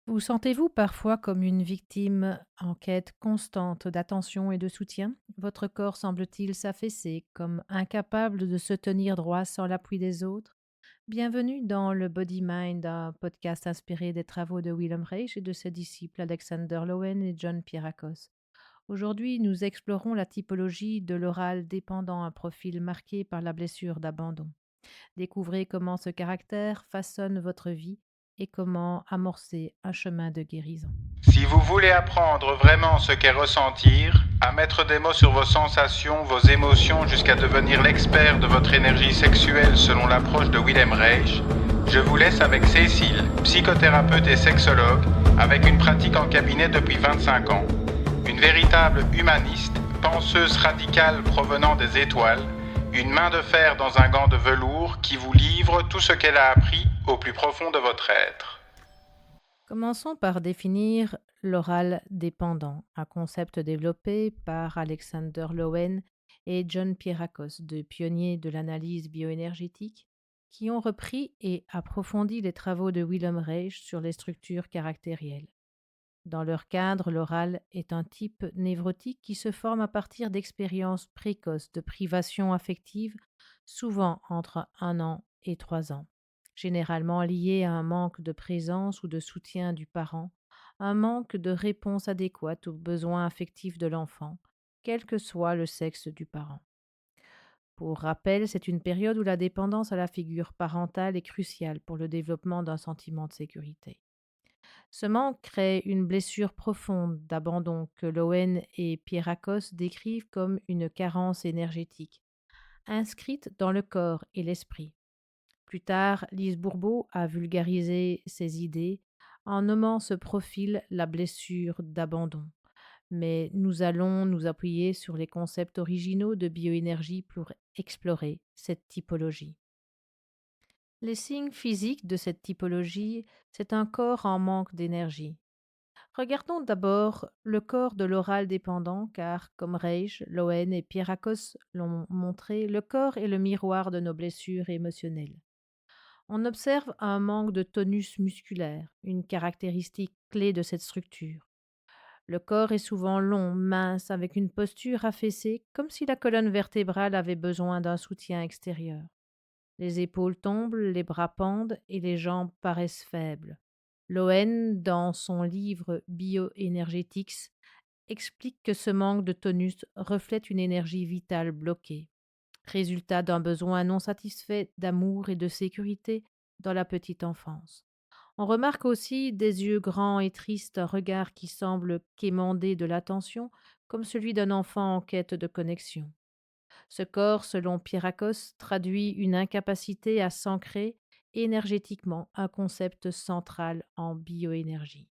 Vous sentez-vous parfois comme une victime en quête constante d'attention et de soutien? Votre corps semble-t-il s'affaisser, comme incapable de se tenir droit sans l'appui des autres? Bienvenue dans le Body Mind, un podcast inspiré des travaux de Wilhelm Reich et de ses disciples Alexander Lowen et John Pierrakos. Aujourd'hui, nous explorons la typologie de l'oral dépendant, un profil marqué par la blessure d'abandon. Découvrez comment ce caractère façonne votre vie et comment amorcer un chemin de guérison. Si vous voulez apprendre vraiment ce qu'est ressentir, à mettre des mots sur vos sensations, vos émotions jusqu'à devenir l'expert de votre énergie sexuelle selon l'approche de Wilhelm Reich, je vous laisse avec Cécile, psychothérapeute et sexologue, avec une pratique en cabinet depuis 25 ans. Une véritable humaniste, penseuse radicale provenant des étoiles, une main de fer dans un gant de velours qui vous livre tout ce qu'elle a appris au plus profond de votre être. Commençons par définir l'oral dépendant, un concept développé par Alexander Lowen et John Pierrakos, deux pionniers de l'analyse bioénergétique, qui ont repris et approfondi les travaux de Wilhelm Reich sur les structures caractérielles. Dans leur cadre, l'oral est un type névrotique qui se forme à partir d'expériences précoces de privation affective, souvent entre 1 an et 3 ans, généralement liées à un manque de présence ou de soutien du parent, un manque de réponse adéquate aux besoins affectifs de l'enfant, quel que soit le sexe du parent. Pour rappel, c'est une période où la dépendance à la figure parentale est cruciale pour le développement d'un sentiment de sécurité. Ce manque crée une blessure profonde d'abandon que Lowen et Pierrakos décrivent comme une carence énergétique, inscrite dans le corps et l'esprit. Plus tard, Lise Bourbeau a vulgarisé ces idées en nommant ce profil la blessure d'abandon. Mais nous allons nous appuyer sur les concepts originaux de bioénergie pour explorer cette typologie. Les signes physiques de cette typologie, c'est un corps en manque d'énergie. Regardons d'abord le corps de l'oral dépendant, car, comme Reich, Lowen et Pierrakos l'ont montré, le corps est le miroir de nos blessures émotionnelles. On observe un manque de tonus musculaire, une caractéristique clé de cette structure. Le corps est souvent long, mince, avec une posture affaissée, comme si la colonne vertébrale avait besoin d'un soutien extérieur. Les épaules tombent, les bras pendent et les jambes paraissent faibles. Lowen, dans son livre Bioenergetics, explique que ce manque de tonus reflète une énergie vitale bloquée, résultat d'un besoin non satisfait d'amour et de sécurité dans la petite enfance. On remarque aussi des yeux grands et tristes, un regard qui semble quémander de l'attention, comme celui d'un enfant en quête de connexion. Ce corps, selon Pierrakos, traduit une incapacité à s'ancrer énergétiquement, un concept central en bioénergie.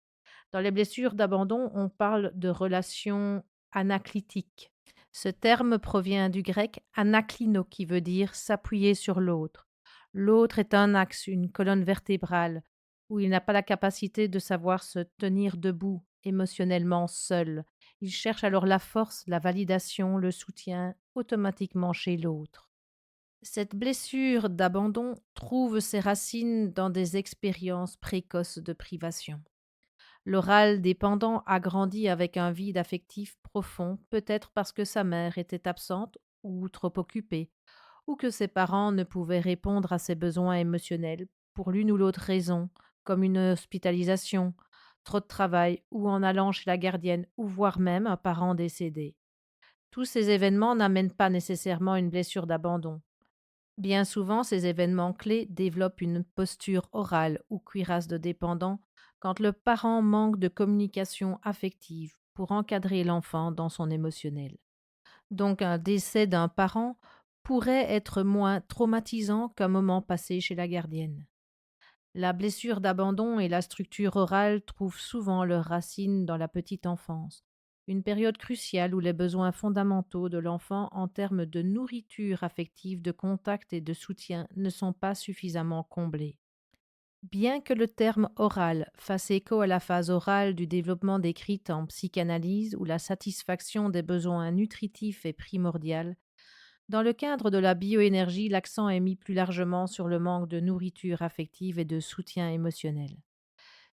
Dans les blessures d'abandon, on parle de relations anaclitiques. Ce terme provient du grec anaklino, qui veut dire s'appuyer sur l'autre. L'autre est un axe, une colonne vertébrale, où il n'a pas la capacité de savoir se tenir debout émotionnellement seul. Il cherche alors la force, la validation, le soutien automatiquement chez l'autre. Cette blessure d'abandon trouve ses racines dans des expériences précoces de privation. L'oral dépendant a grandi avec un vide affectif profond, peut-être parce que sa mère était absente ou trop occupée, ou que ses parents ne pouvaient répondre à ses besoins émotionnels pour l'une ou l'autre raison, comme une hospitalisation, trop de travail, ou en allant chez la gardienne, ou voire même un parent décédé. Tous ces événements n'amènent pas nécessairement une blessure d'abandon. Bien souvent, ces événements clés développent une posture orale ou cuirasse de dépendant quand le parent manque de communication affective pour encadrer l'enfant dans son émotionnel. Donc un décès d'un parent pourrait être moins traumatisant qu'un moment passé chez la gardienne. La blessure d'abandon et la structure orale trouvent souvent leurs racines dans la petite enfance, une période cruciale où les besoins fondamentaux de l'enfant en termes de nourriture affective, de contact et de soutien ne sont pas suffisamment comblés. Bien que le terme oral fasse écho à la phase orale du développement décrite en psychanalyse où la satisfaction des besoins nutritifs est primordiale, dans le cadre de la bioénergie, l'accent est mis plus largement sur le manque de nourriture affective et de soutien émotionnel.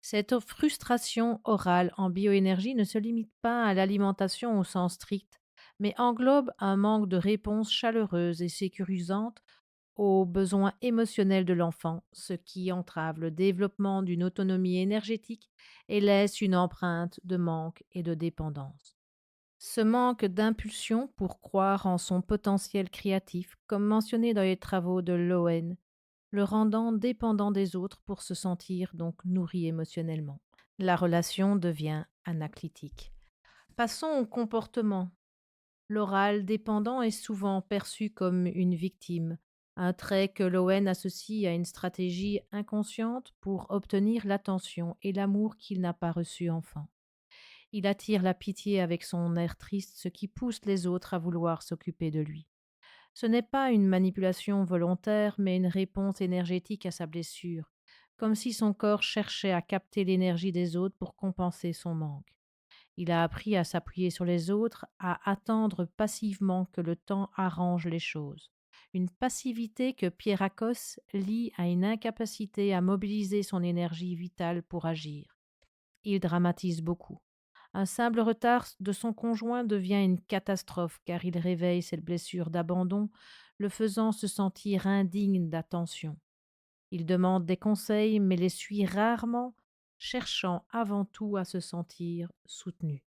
Cette frustration orale en bioénergie ne se limite pas à l'alimentation au sens strict, mais englobe un manque de réponse chaleureuse et sécurisante aux besoins émotionnels de l'enfant, ce qui entrave le développement d'une autonomie énergétique et laisse une empreinte de manque et de dépendance. Ce manque d'impulsion pour croire en son potentiel créatif, comme mentionné dans les travaux de Lowen, le rendant dépendant des autres pour se sentir donc nourri émotionnellement. La relation devient anaclytique. Passons au comportement. L'oral dépendant est souvent perçu comme une victime, un trait que Lowen associe à une stratégie inconsciente pour obtenir l'attention et l'amour qu'il n'a pas reçu enfant. Il attire la pitié avec son air triste, ce qui pousse les autres à vouloir s'occuper de lui. Ce n'est pas une manipulation volontaire, mais une réponse énergétique à sa blessure, comme si son corps cherchait à capter l'énergie des autres pour compenser son manque. Il a appris à s'appuyer sur les autres, à attendre passivement que le temps arrange les choses. Une passivité que Pierrakos lie à une incapacité à mobiliser son énergie vitale pour agir. Il dramatise beaucoup. Un simple retard de son conjoint devient une catastrophe car il réveille cette blessure d'abandon, le faisant se sentir indigne d'attention. Il demande des conseils mais les suit rarement, cherchant avant tout à se sentir soutenu.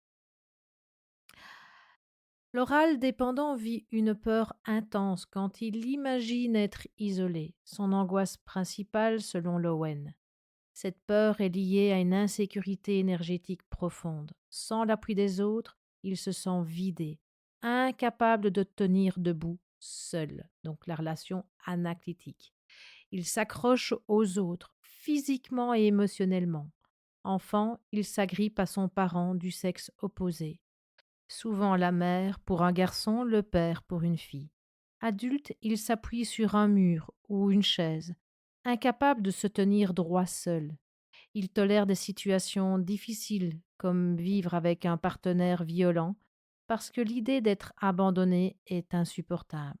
L'oral dépendant vit une peur intense quand il imagine être isolé, son angoisse principale selon Lowen. Cette peur est liée à une insécurité énergétique profonde. Sans l'appui des autres, il se sent vidé, incapable de tenir debout, seul, donc la relation anaclytique. Il s'accroche aux autres, physiquement et émotionnellement. Enfant, il s'agrippe à son parent du sexe opposé. Souvent la mère pour un garçon, le père pour une fille. Adulte, il s'appuie sur un mur ou une chaise, incapable de se tenir droit seul. Il tolère des situations difficiles, comme vivre avec un partenaire violent, parce que l'idée d'être abandonné est insupportable.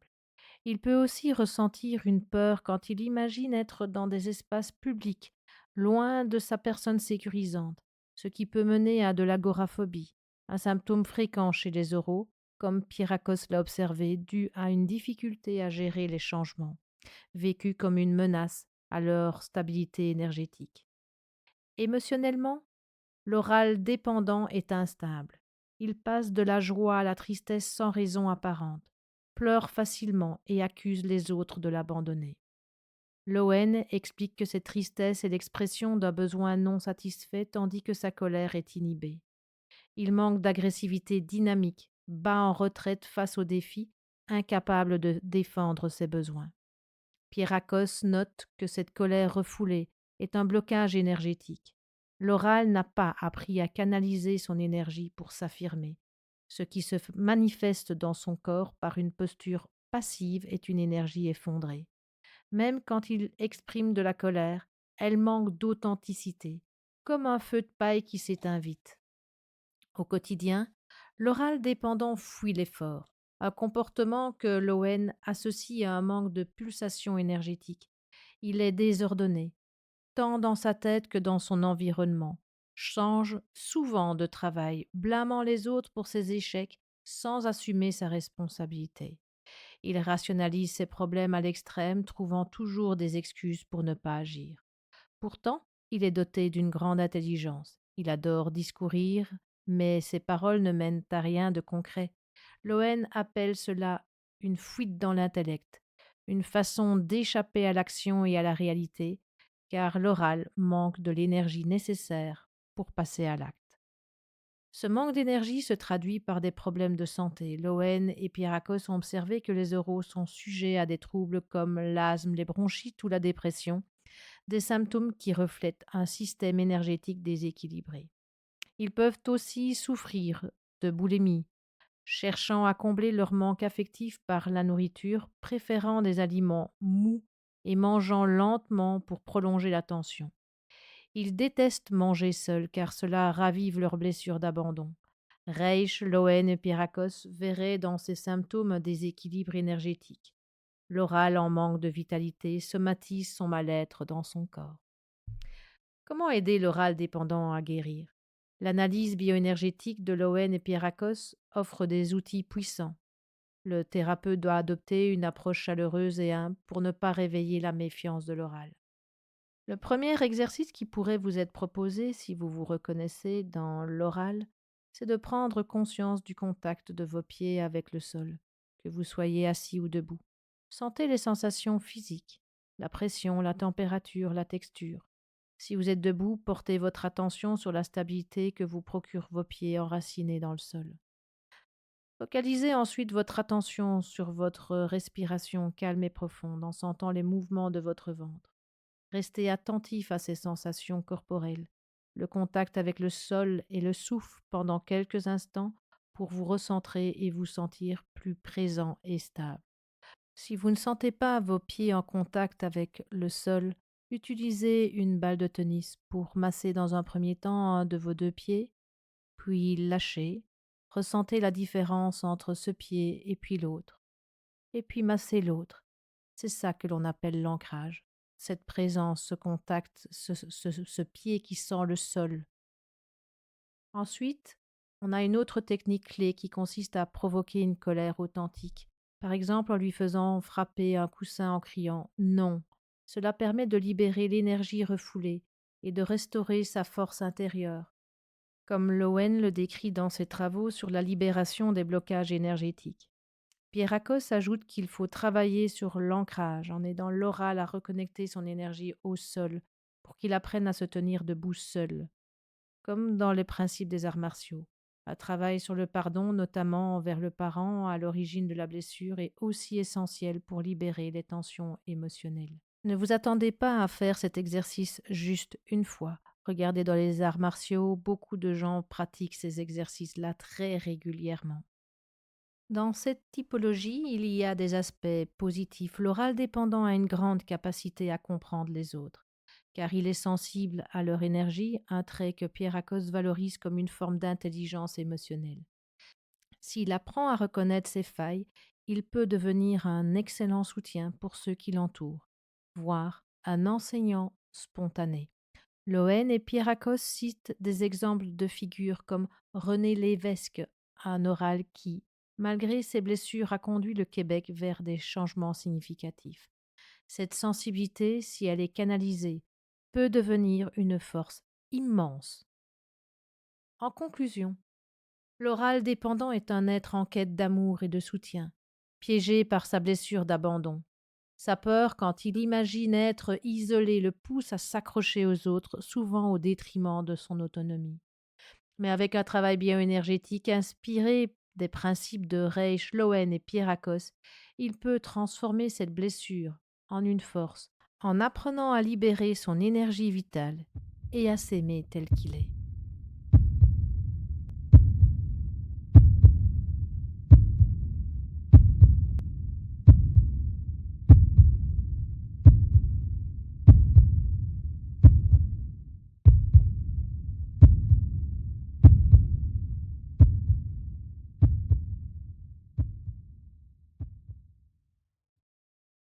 Il peut aussi ressentir une peur quand il imagine être dans des espaces publics, loin de sa personne sécurisante, ce qui peut mener à de l'agoraphobie, un symptôme fréquent chez les oraux, comme Pierrakos l'a observé, dû à une difficulté à gérer les changements, vécus comme une menace à leur stabilité énergétique. Émotionnellement, l'oral dépendant est instable. Il passe de la joie à la tristesse sans raison apparente, pleure facilement et accuse les autres de l'abandonner. Lowen explique que cette tristesse est l'expression d'un besoin non satisfait tandis que sa colère est inhibée. Il manque d'agressivité dynamique, bat en retraite face aux défis, incapable de défendre ses besoins. Pierrakos note que cette colère refoulée est un blocage énergétique. L'oral n'a pas appris à canaliser son énergie pour s'affirmer. Ce qui se manifeste dans son corps par une posture passive est une énergie effondrée. Même quand il exprime de la colère, elle manque d'authenticité, comme un feu de paille qui s'éteint vite. Au quotidien, l'oral dépendant fuit l'effort, un comportement que Lowen associe à un manque de pulsation énergétique. Il est désordonné, tant dans sa tête que dans son environnement, change souvent de travail, blâmant les autres pour ses échecs sans assumer sa responsabilité. Il rationalise ses problèmes à l'extrême, trouvant toujours des excuses pour ne pas agir. Pourtant, il est doté d'une grande intelligence. Il adore discourir, mais ses paroles ne mènent à rien de concret. Lowen appelle cela une fuite dans l'intellect, une façon d'échapper à l'action et à la réalité, car l'oral manque de l'énergie nécessaire pour passer à l'acte. Ce manque d'énergie se traduit par des problèmes de santé. Lowen et Pierrakos ont observé que les oraux sont sujets à des troubles comme l'asthme, les bronchites ou la dépression, des symptômes qui reflètent un système énergétique déséquilibré. Ils peuvent aussi souffrir de boulimie, cherchant à combler leur manque affectif par la nourriture, préférant des aliments mous et mangeant lentement pour prolonger la tension. Ils détestent manger seuls car cela ravive leurs blessures d'abandon. Reich, Lowen et Pierrakos verraient dans ces symptômes un déséquilibre énergétique. L'oral en manque de vitalité somatise son mal-être dans son corps. Comment aider l'oral dépendant à guérir? L'analyse bioénergétique de Lowen et Pierrakos offre des outils puissants. Le thérapeute doit adopter une approche chaleureuse et humble pour ne pas réveiller la méfiance de l'oral. Le premier exercice qui pourrait vous être proposé si vous vous reconnaissez dans l'oral, c'est de prendre conscience du contact de vos pieds avec le sol, que vous soyez assis ou debout. Sentez les sensations physiques, la pression, la température, la texture. Si vous êtes debout, portez votre attention sur la stabilité que vous procurent vos pieds enracinés dans le sol. Focalisez ensuite votre attention sur votre respiration calme et profonde en sentant les mouvements de votre ventre. Restez attentif à ces sensations corporelles, le contact avec le sol et le souffle pendant quelques instants pour vous recentrer et vous sentir plus présent et stable. Si vous ne sentez pas vos pieds en contact avec le sol, utilisez une balle de tennis pour masser dans un premier temps un de vos deux pieds, puis lâchez. Ressentez la différence entre ce pied et puis l'autre, et puis massez l'autre. C'est ça que l'on appelle l'ancrage. Cette présence, ce contact, ce pied qui sent le sol. Ensuite, on a une autre technique clé qui consiste à provoquer une colère authentique. Par exemple, en lui faisant frapper un coussin en criant non. Cela permet de libérer l'énergie refoulée et de restaurer sa force intérieure, comme Lowen le décrit dans ses travaux sur la libération des blocages énergétiques. Pierrakos ajoute qu'il faut travailler sur l'ancrage en aidant l'oral à reconnecter son énergie au sol pour qu'il apprenne à se tenir debout seul, comme dans les principes des arts martiaux. Un travail sur le pardon, notamment envers le parent à l'origine de la blessure, est aussi essentiel pour libérer les tensions émotionnelles. Ne vous attendez pas à faire cet exercice juste une fois. Regardez dans les arts martiaux, beaucoup de gens pratiquent ces exercices-là très régulièrement. Dans cette typologie, il y a des aspects positifs. L'oral dépendant a une grande capacité à comprendre les autres, car il est sensible à leur énergie, un trait que Pierrakos valorise comme une forme d'intelligence émotionnelle. S'il apprend à reconnaître ses failles, il peut devenir un excellent soutien pour ceux qui l'entourent, voire un enseignant spontané. Loen et Pierrakos citent des exemples de figures comme René Lévesque, un oral qui, malgré ses blessures, a conduit le Québec vers des changements significatifs. Cette sensibilité, si elle est canalisée, peut devenir une force immense. En conclusion, l'oral dépendant est un être en quête d'amour et de soutien, piégé par sa blessure d'abandon. Sa peur, quand il imagine être isolé, le pousse à s'accrocher aux autres, souvent au détriment de son autonomie. Mais avec un travail bioénergétique inspiré des principes de Reich, Lowen et Pierrakos, il peut transformer cette blessure en une force, en apprenant à libérer son énergie vitale et à s'aimer tel qu'il est.